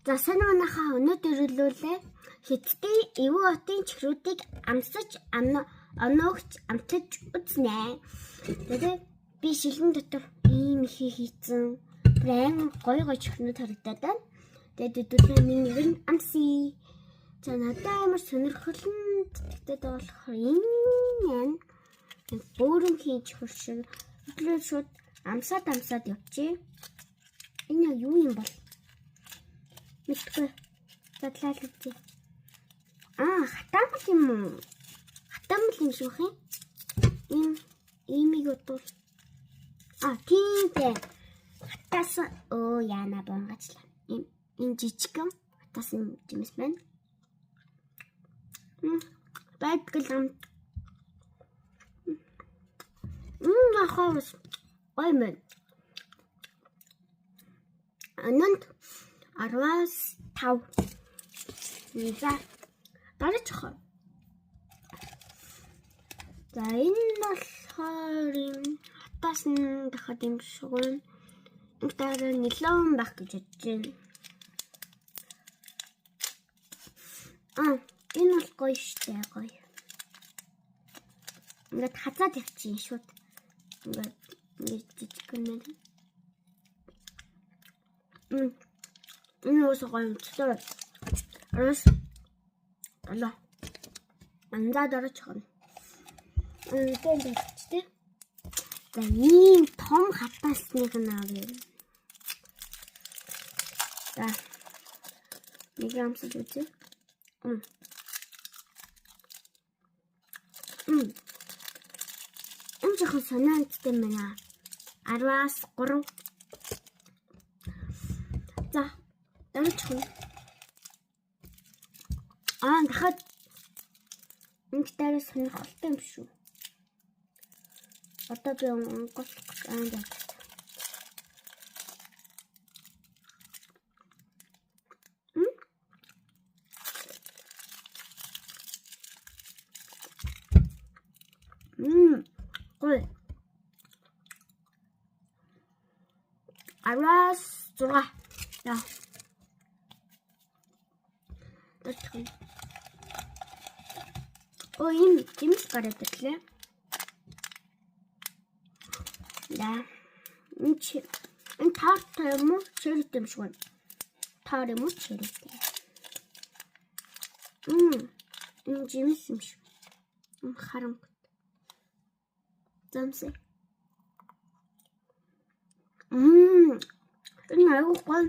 За санаанахаа өнөөдөр илүүлээ хятадын эвгүй хотын чихрүүдийг амсаж оногч амтаж үзнэ. Тэгээд би шилэн дотор ийм их хийцэн прям гой чихрүүд харагдаад байна. Тэгээд өдөрний нэг нь амси. За надад амар сонирхолтой тэгтэд болохоор энэ бөөрөн хийж хуршиг өглөө шууд амсаад явчихъя. Энэ юу юм бол? Мэдгүй. Задлал үзье. Хатамл юм уу? Хатамл юм шүү хэ? Имийг утвал. Тийм дээ. Хатаас яана бонгочлаа. Энэ жижигэн хатаас юмс байна. Байдгал хавс. Ой мэн. Ананд 15. За дараачих. За энэ болохоор хатаас нь дахиад юм шиг байна. Энэ дараа нилон байх гэж бодож байна. Энэ бол гоё штэ гоё. Ингээд хазаад явчих шууд. Ингээд жижиг гэнэ. Энэ ус гоё юм. Арас. Алла. Андаа дараачих. Тэ. За ийм том хатаасных нь авъя. За. Нэг амсаж үзье. Энэ жоохон санаандтай байна. 10-аас 3. За. Дараачих. Дахиад энэ дээр сонирхолтой юм шүү. Одоо би онгоцлох гэж Гой. 6. Ja. Das drin. Ийм жимс гараад ирлээ. Да. Энэ таартай юм уу? Чирэгтэй юм шиг байна. Таар юм уу? Чирэгтэй. Энэ жимс юм шиг. Харам. Замсэ. Энэ аюу гол